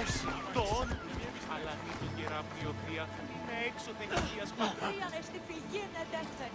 Τον, αλλά μην τον κεραμνιωθεία, είναι έξω τεχνίας πατρία. στη φυγή να δέχτε.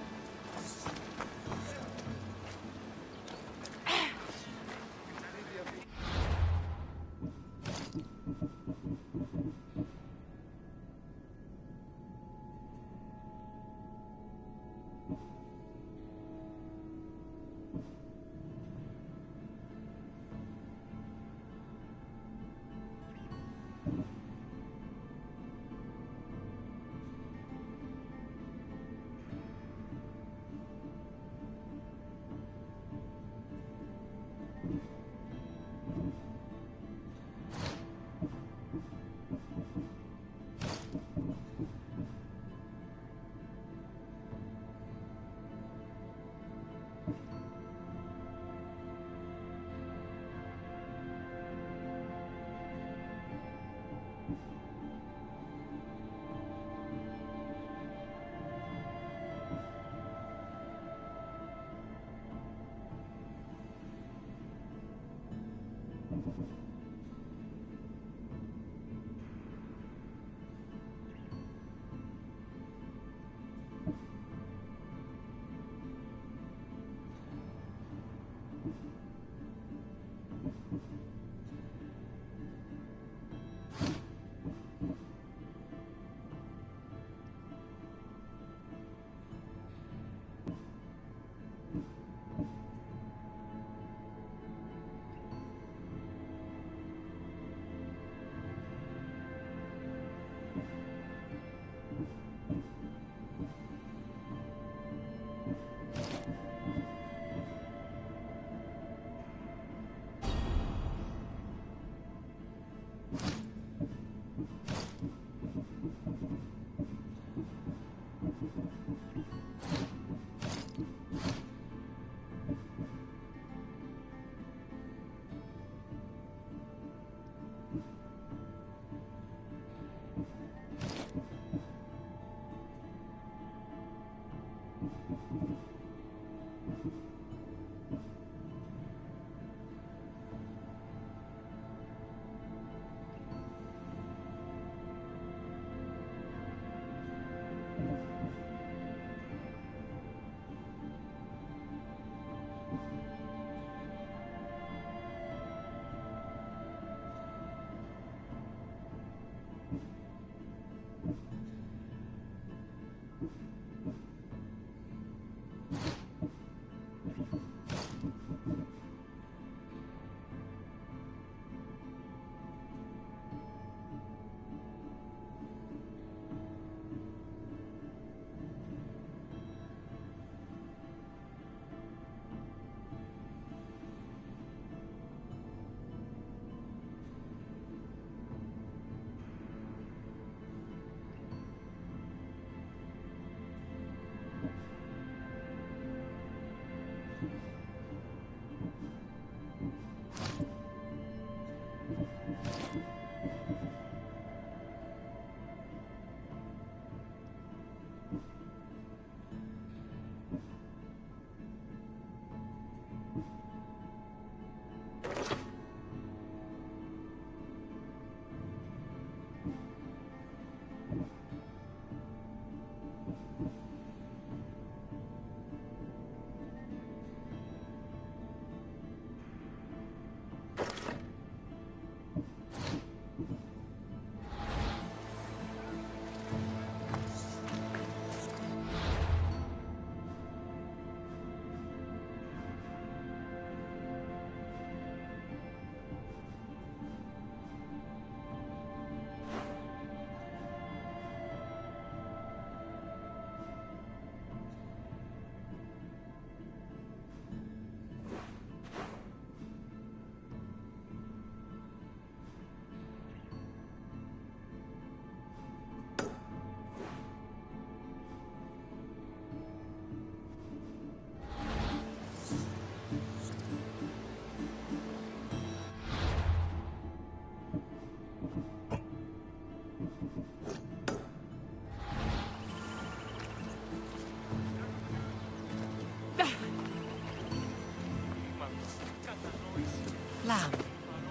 Lamb,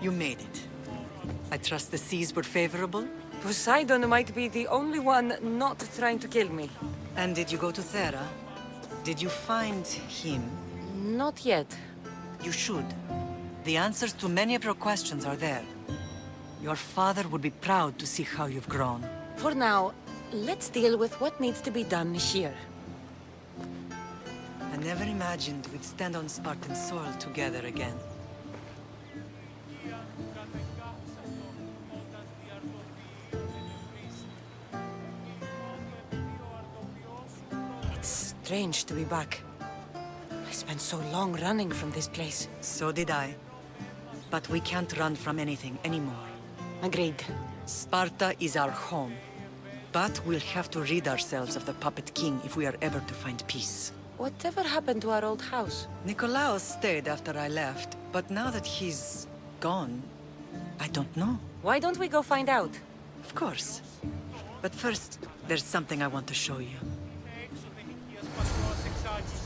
you made it. I trust the seas were favorable? Poseidon might be the only one not trying to kill me. And did you go to Thera? Did you find him? Not yet. You should. The answers to many of your questions are there. Your father would be proud to see how you've grown. For now, let's deal with what needs to be done here. I never imagined we'd stand on Spartan soil together again. It's strange to be back. I spent so long running from this place. So did I. But we can't run from anything anymore. Agreed. Sparta is our home. But we'll have to rid ourselves of the Puppet King if we are ever to find peace. Whatever happened to our old house? Nikolaos stayed after I left, but now that he's gone, I don't know. Why don't we go find out? Of course. But first, there's something I want to show you. Έξω δεν οικίας πατρός εξάγεις.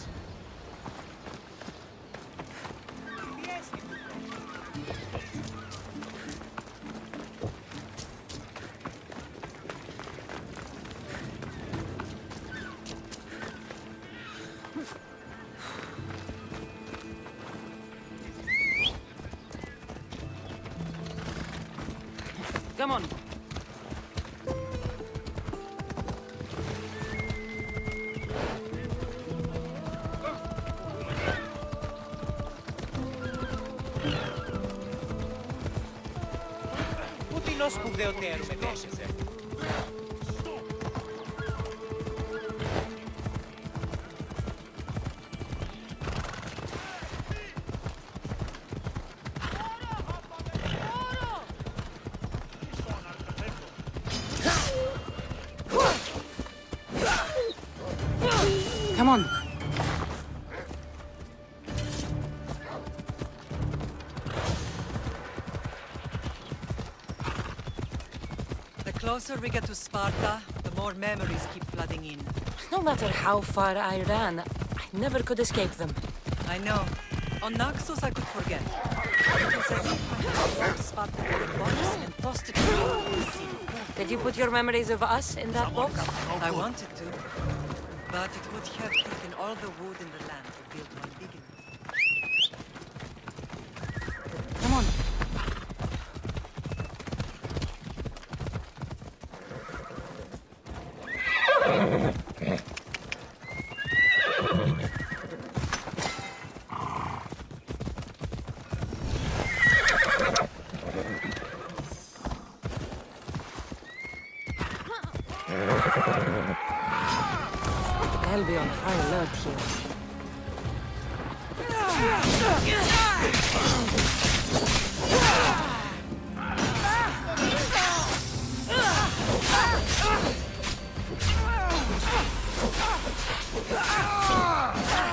Come on. Πού την ως σπουδαιοτέρου μετέσχεσαι. Come on. The closer we get to Sparta, the more memories keep flooding in. No matter how far I ran, I never could escape them. I know. On Naxos I could forget. It was as if I had brought Sparta in a box and tossed it into the sea. Did you put your memories of us in that box? I wanted to, but it would have taken all the wood in the land to build one big enough. Come on. I'll be on high alert here.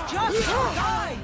Just die!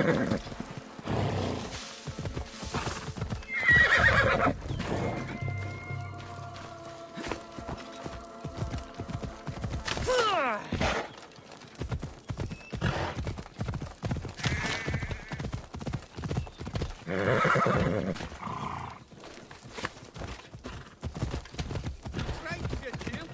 Right, you dear.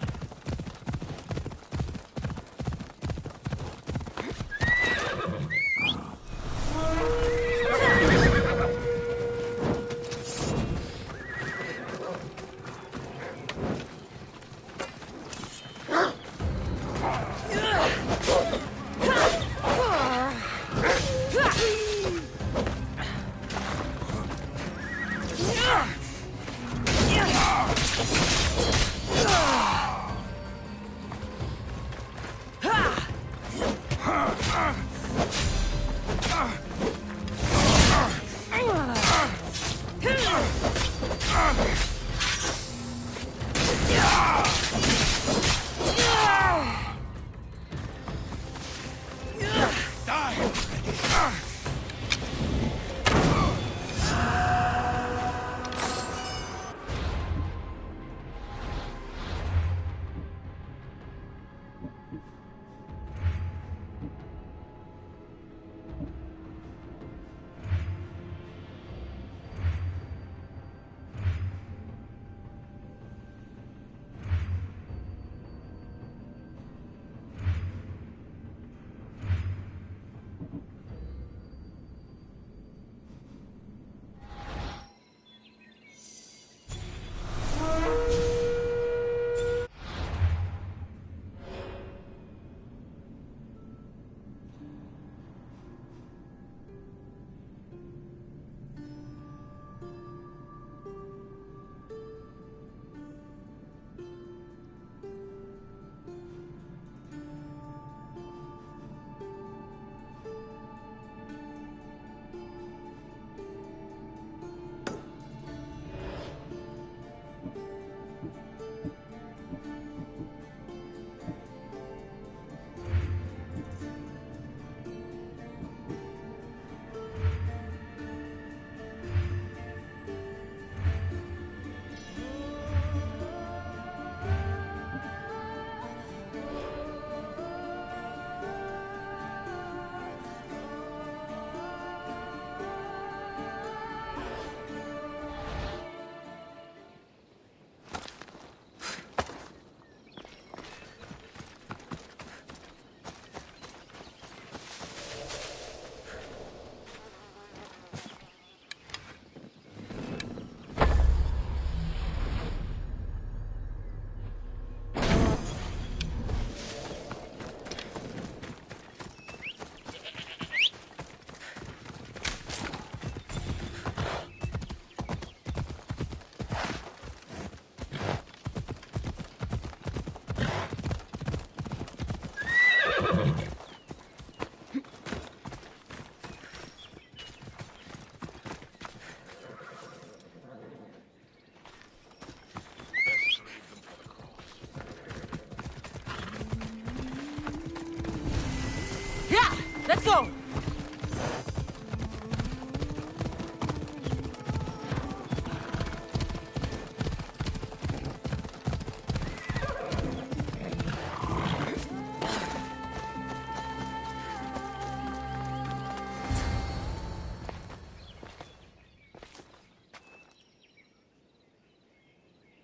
Let's go!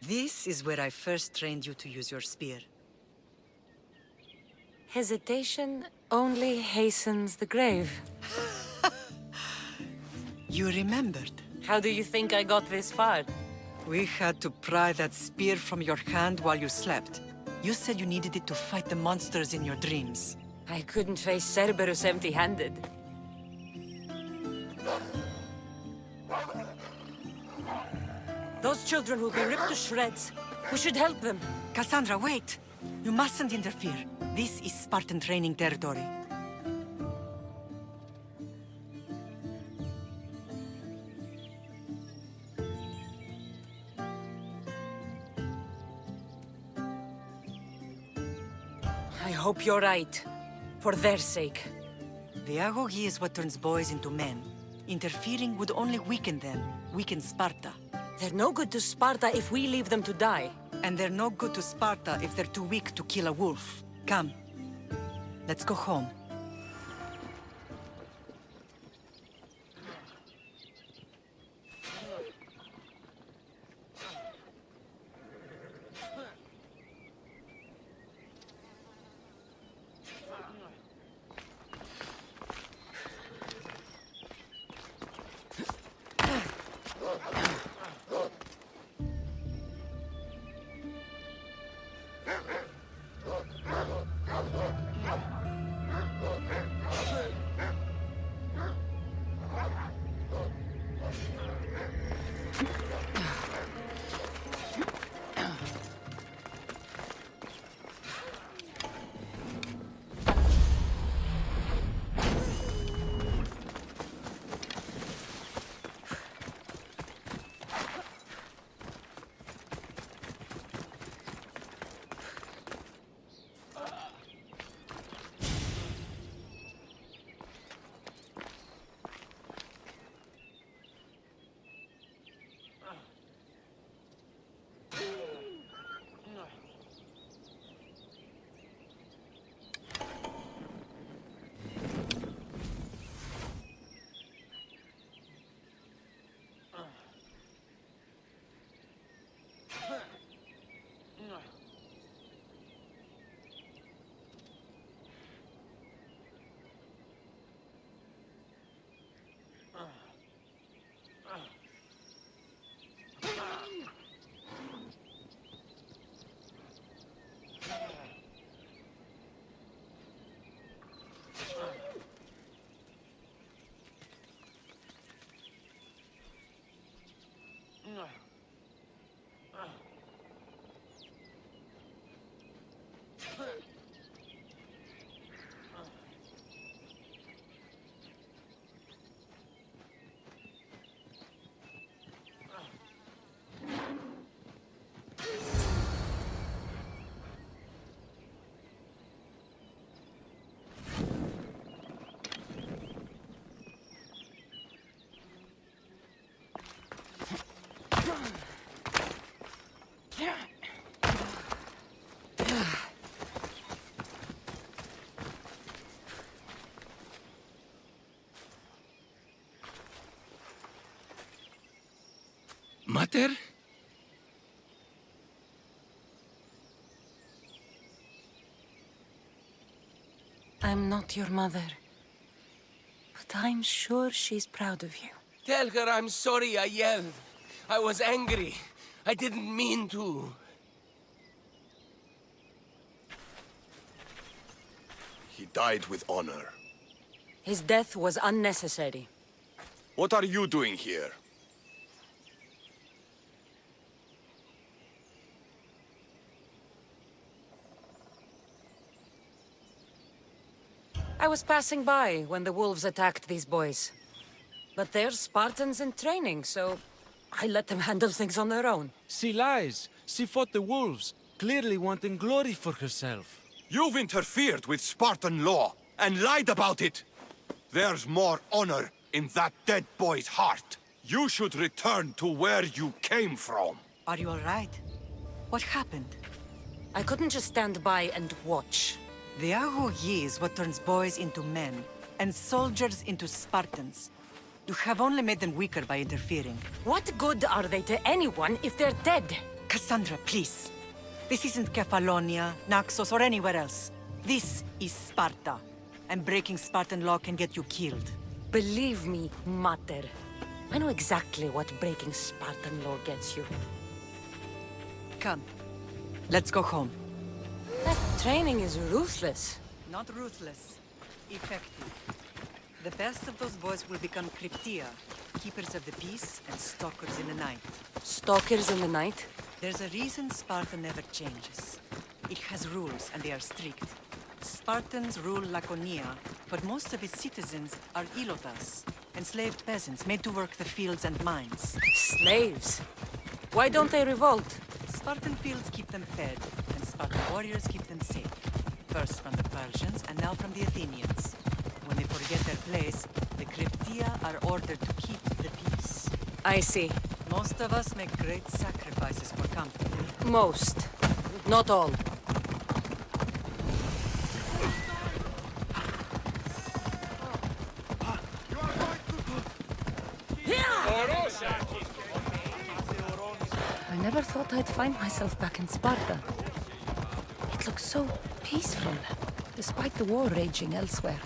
This is where I first trained you to use your spear. Hesitation only hastens the grave. You remembered. How do you think I got this far? We had to pry that spear from your hand while you slept. You said you needed it to fight the monsters in your dreams. I couldn't face Cerberus empty-handed. Those children will be ripped to shreds. We should help them. Cassandra, wait! You mustn't interfere. This is Spartan training territory. I hope you're right. For their sake. The agoge is what turns boys into men. Interfering would only weaken them, weaken Sparta. They're no good to Sparta if we leave them to die. And they're no good to Sparta if they're too weak to kill a wolf. Come, let's go home. Mater? I'm not your mother. But I'm sure she's proud of you. Tell her I'm sorry I yelled. I was angry. I didn't mean to. He died with honor. His death was unnecessary. What are you doing here? I was passing by when the wolves attacked these boys. But they're Spartans in training, so I let them handle things on their own. She lies. She fought the wolves, clearly wanting glory for herself. You've interfered with Spartan law and lied about it. There's more honor in that dead boy's heart. You should return to where you came from. Are you all right? What happened? I couldn't just stand by and watch. The agoge is what turns boys into men, and soldiers into Spartans. You have only made them weaker by interfering. What good are they to anyone if they're dead? Cassandra, please. This isn't Kefalonia, Naxos, or anywhere else. This is Sparta, and breaking Spartan law can get you killed. Believe me, Mater. I know exactly what breaking Spartan law gets you. Come, let's go home. That training is ruthless. Not ruthless, effective. The best of those boys will become Cryptia, keepers of the peace and stalkers in the night. Stalkers in the night? There's a reason Sparta never changes. It has rules, and they are strict. Spartans rule Laconia, but most of its citizens are ilotas, enslaved peasants made to work the fields and mines. Slaves? Why don't they revolt? Spartan fields keep them fed, and Spartan warriors keep them safe. First from the Persians, and now from the Athenians. When when they forget their place, the Cryptia are ordered to keep the peace. I see. Most of us make great sacrifices for comfort. Most. Not all. I never thought I'd find myself back in Sparta. It looks so peaceful, despite the war raging elsewhere.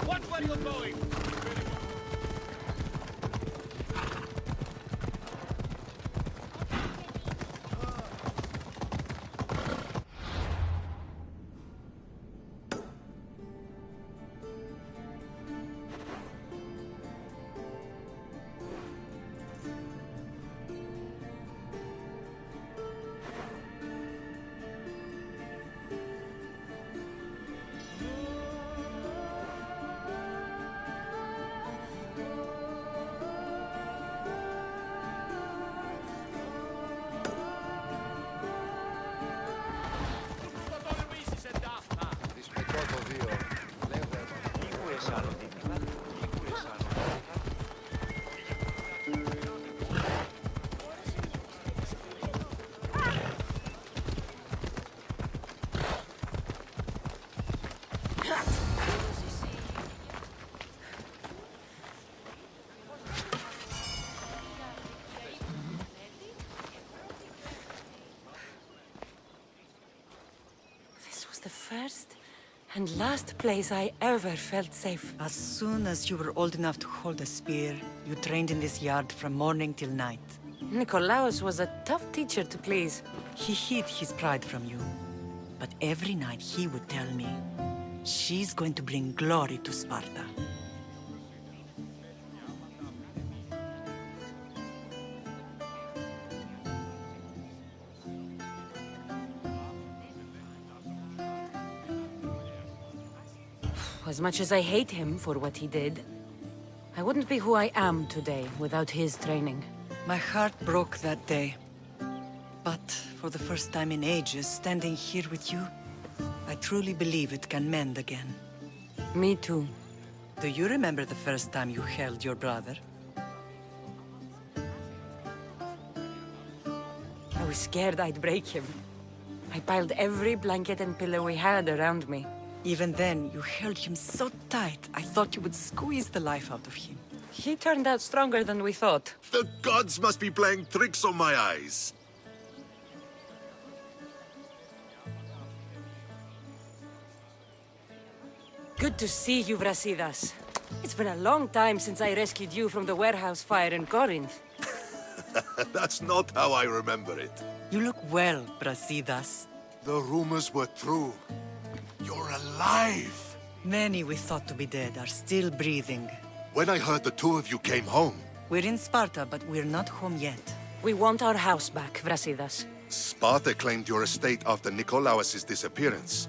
What were you doing? The first and last place I ever felt safe. As soon as you were old enough to hold a spear, you trained in this yard from morning till night. Nikolaos was a tough teacher to please. He hid his pride from you. But every night he would tell me, she's going to bring glory to Sparta. As much as I hate him for what he did, I wouldn't be who I am today without his training. My heart broke that day. But for the first time in ages, standing here with you, I truly believe it can mend again. Me too. Do you remember the first time you held your brother? I was scared I'd break him. I piled every blanket and pillow we had around me. Even then, you held him so tight, I thought you would squeeze the life out of him. He turned out stronger than we thought. The gods must be playing tricks on my eyes. Good to see you, Brasidas. It's been a long time since I rescued you from the warehouse fire in Corinth. That's not how I remember it. You look well, Brasidas. The rumors were true. You're alive! Many we thought to be dead are still breathing. When I heard the two of you came home, We're in Sparta, but we're not home yet. We want our house back, Brasidas. Sparta claimed your estate after Nikolaos' disappearance.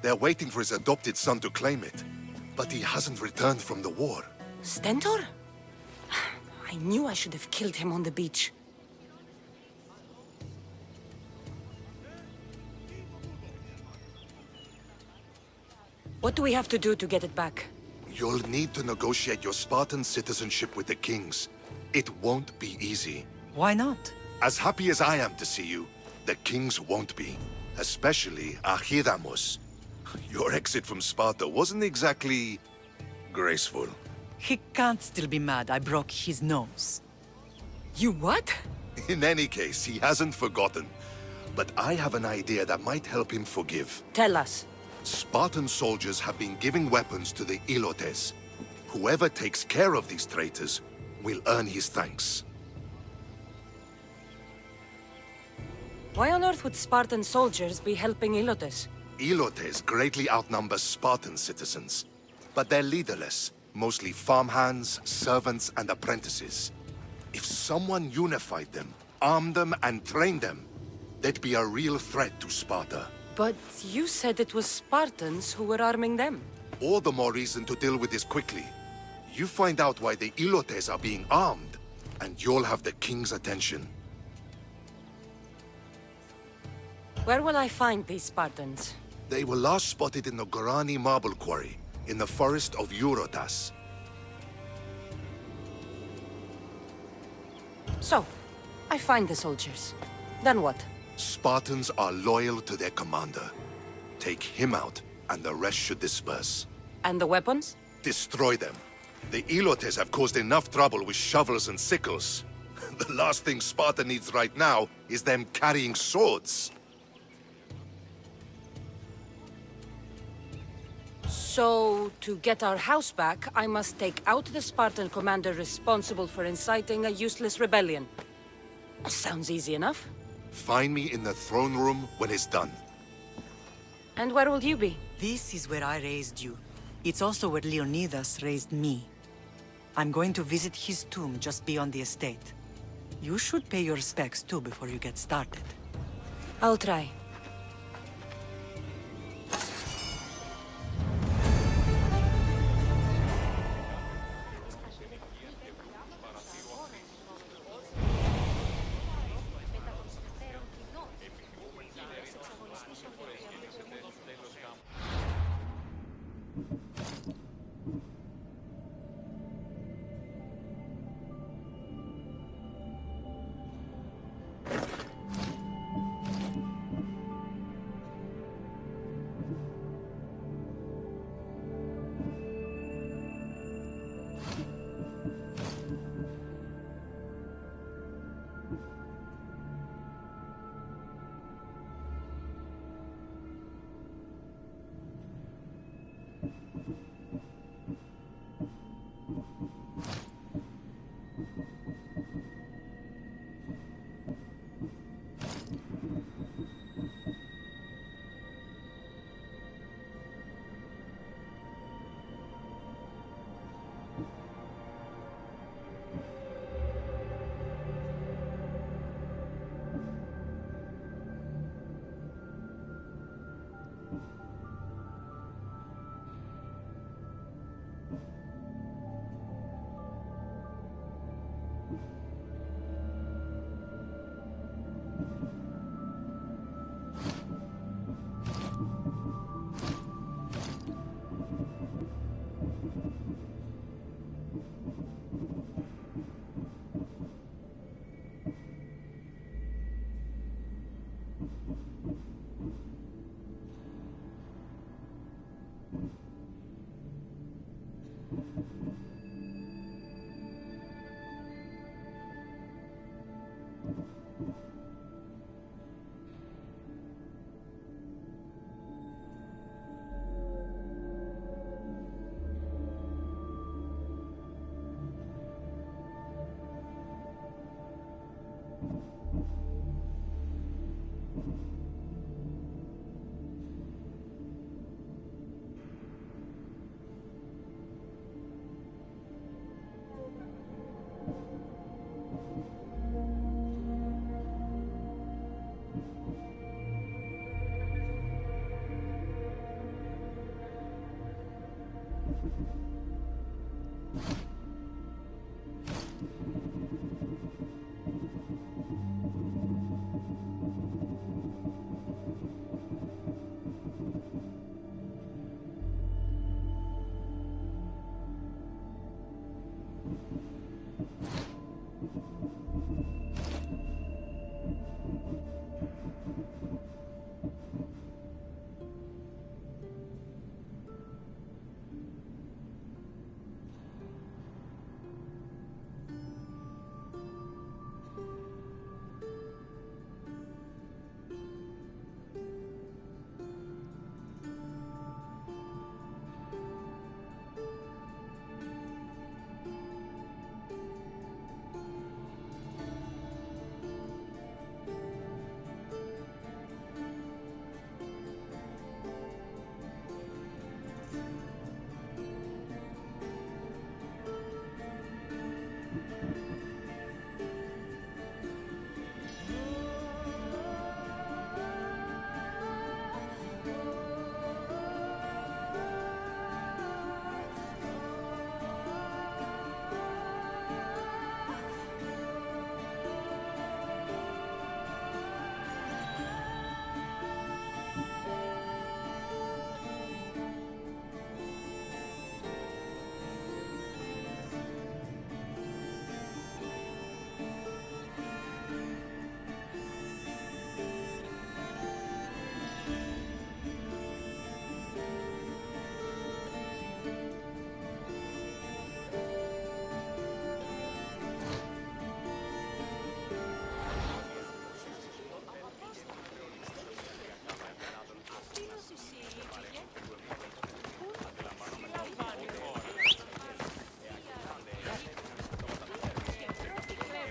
They're waiting for his adopted son to claim it, but he hasn't returned from the war. Stentor? I knew I should have killed him on the beach. What do we have to do to get it back? You'll need to negotiate your Spartan citizenship with the kings. It won't be easy. Why not? As happy as I am to see you, the kings won't be. Especially Archidamos. Your exit from Sparta wasn't exactly graceful. He can't still be mad I broke his nose. You what? In any case, he hasn't forgotten. But I have an idea that might help him forgive. Tell us. Spartan soldiers have been giving weapons to the Ilotes. Whoever takes care of these traitors will earn his thanks. Why on earth would Spartan soldiers be helping Ilotes? Ilotes greatly outnumber Spartan citizens, but they're leaderless, mostly farmhands, servants, and apprentices. If someone unified them, armed them, and trained them, they'd be a real threat to Sparta. But you said it was Spartans who were arming them. All the more reason to deal with this quickly. You find out why the Ilotes are being armed, and you'll have the king's attention. Where will I find these Spartans? They were last spotted in the Gorani marble quarry, in the forest of Eurotas. So, I find the soldiers. Then what? Spartans are loyal to their commander. Take him out, and the rest should disperse. And the weapons? Destroy them. The Elotes have caused enough trouble with shovels and sickles. The last thing Sparta needs right now is them carrying swords. So, to get our house back, I must take out the Spartan commander responsible for inciting a useless rebellion. Sounds easy enough. Find me in the throne room when it's done. And where will you be? This is where I raised you. It's also where Leonidas raised me. I'm going to visit his tomb just beyond the estate. You should pay your respects too before you get started. I'll try.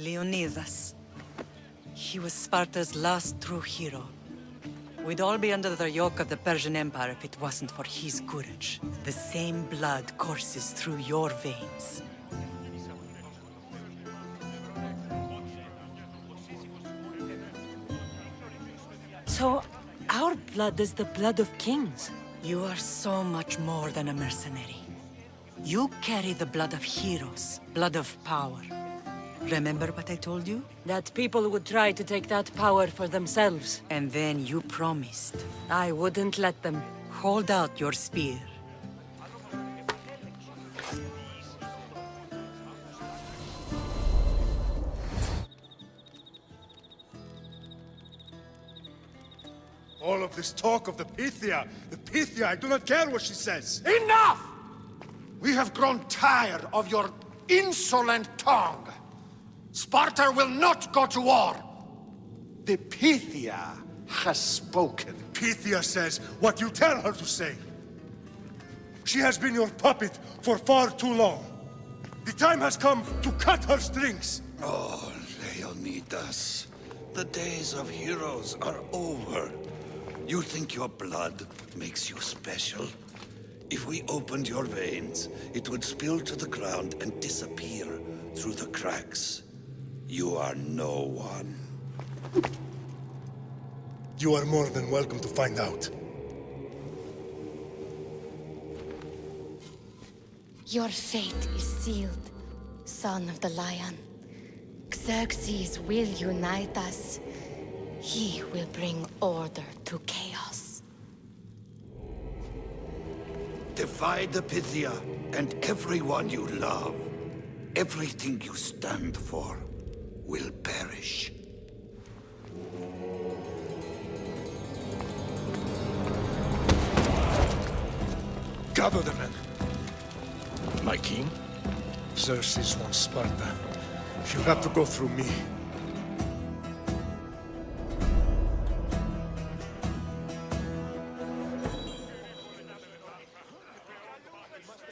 Leonidas. He was Sparta's last true hero. We'd all be under the yoke of the Persian Empire if it wasn't for his courage. The same blood courses through your veins. So, our blood is the blood of kings. You are so much more than a mercenary. You carry the blood of heroes, blood of power. Remember what I told you? That people would try to take that power for themselves. And then you promised. I wouldn't let them. Hold out your spear. All of this talk of the Pythia, I do not care what she says. Enough! We have grown tired of your insolent tongue. Sparta will not go to war. The Pythia has spoken. Pythia says what you tell her to say. She has been your puppet for far too long. The time has come to cut her strings. Oh, Leonidas, the days of heroes are over. You think your blood makes you special? If we opened your veins, it would spill to the ground and disappear through the cracks. You are no one. You are more than welcome to find out. Your fate is sealed, son of the lion. Xerxes will unite us. He will bring order to chaos. Divide the Pythia and everyone you love. Everything you stand for will perish. Gather the men. My king? Xerxes wants Sparta. She'll have to go through me.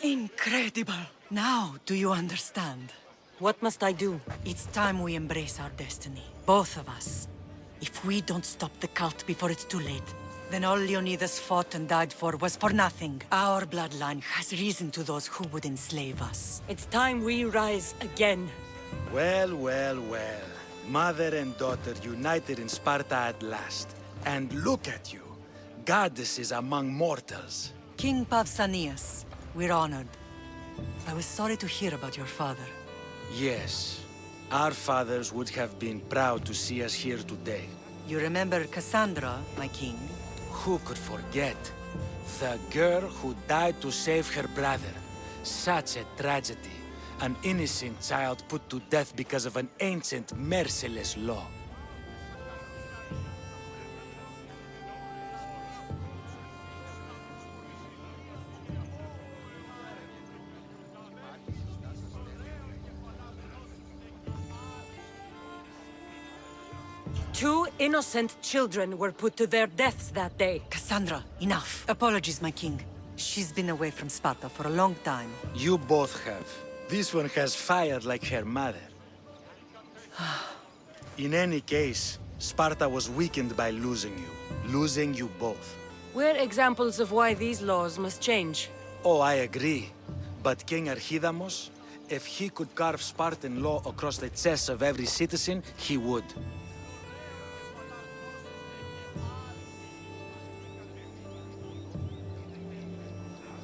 Incredible! Now, do you understand? What must I do? It's time we embrace our destiny. Both of us. If we don't stop the cult before it's too late, then all Leonidas fought and died for was for nothing. Our bloodline has risen to those who would enslave us. It's time we rise again. Well, well, well. Mother and daughter united in Sparta at last. And look at you. Goddesses among mortals. King Pausanias, we're honored. I was sorry to hear about your father. Yes. Our fathers would have been proud to see us here today. You remember Cassandra, my king? Who could forget? The girl who died to save her brother. Such a tragedy. An innocent child put to death because of an ancient, merciless law. Two innocent children were put to their deaths that day. Cassandra, enough. Apologies, my king. She's been away from Sparta for a long time. You both have. This one has fired like her mother. In any case, Sparta was weakened by losing you both. We're examples of why these laws must change. Oh, I agree. But King Archidamos, if he could carve Spartan law across the chests of every citizen, he would.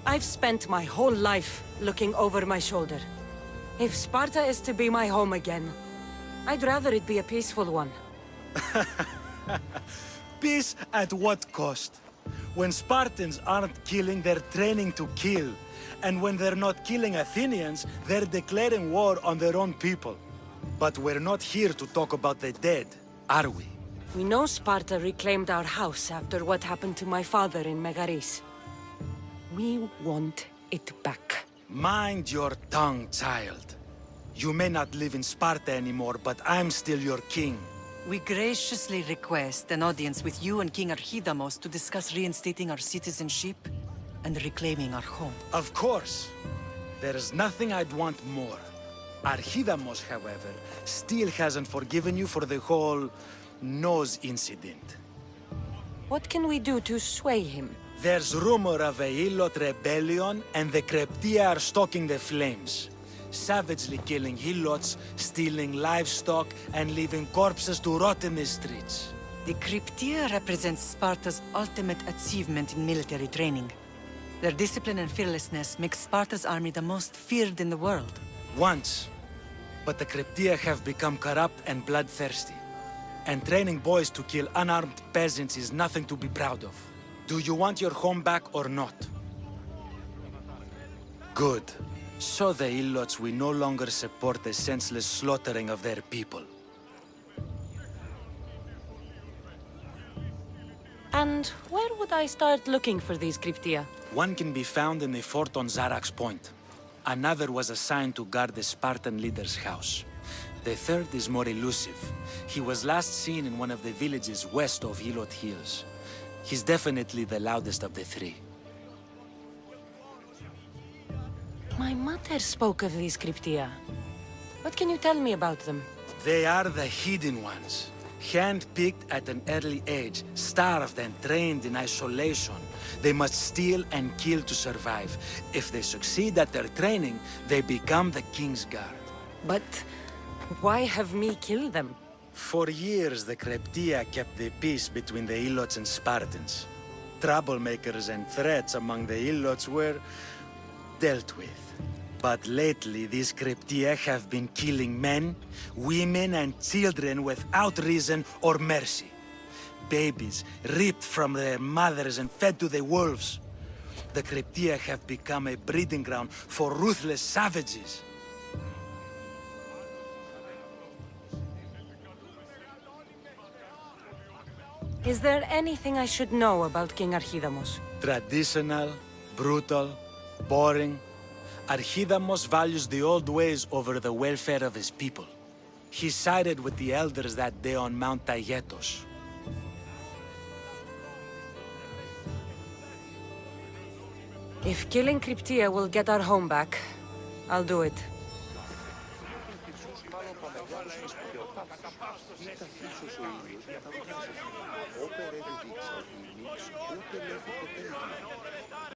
I've spent my whole life looking over my shoulder. If Sparta is to be my home again, I'd rather it be a peaceful one. Peace at what cost? When Spartans aren't killing, they're training to kill. And when they're not killing Athenians, they're declaring war on their own people. But we're not here to talk about the dead, are we? We know Sparta reclaimed our house after what happened to my father in Megaris. We want it back. Mind your tongue, child. You may not live in Sparta anymore, but I'm still your king. We graciously request an audience with you and King Archidamos to discuss reinstating our citizenship and reclaiming our home. Of course. There's nothing I'd want more. Archidamos, however, still hasn't forgiven you for the whole nose incident. What can we do to sway him? There's rumor of a Helot rebellion, and the Kryptia are stalking the flames. Savagely killing Helots, stealing livestock, and leaving corpses to rot in the streets. The Kryptia represents Sparta's ultimate achievement in military training. Their discipline and fearlessness make Sparta's army the most feared in the world. Once. But the Cryptia have become corrupt and bloodthirsty. And training boys to kill unarmed peasants is nothing to be proud of. Do you want your home back or not? Good. So the Ilots will no longer support the senseless slaughtering of their people. And where would I start looking for these Cryptia? One can be found in the fort on Zarak's Point. Another was assigned to guard the Spartan leader's house. The third is more elusive. He was last seen in one of the villages west of Ilot Hills. He's definitely the loudest of the three. My mother spoke of these Cryptia. What can you tell me about them? They are the hidden ones. Hand-picked at an early age, starved and trained in isolation. They must steal and kill to survive. If they succeed at their training, they become the King's Guard. But why have me kill them? For years, the Cryptia kept the peace between the Ilots and Spartans. Troublemakers and threats among the Ilots were dealt with. But lately, these Cryptia have been killing men, women, and children without reason or mercy. Babies ripped from their mothers and fed to the wolves. The Cryptia have become a breeding ground for ruthless savages. Is there anything I should know about King Archidamos? Traditional, brutal, boring. Archidamos values the old ways over the welfare of his people. He sided with the elders that day on Mount Taygetos. If killing Cryptia will get our home back, I'll do it.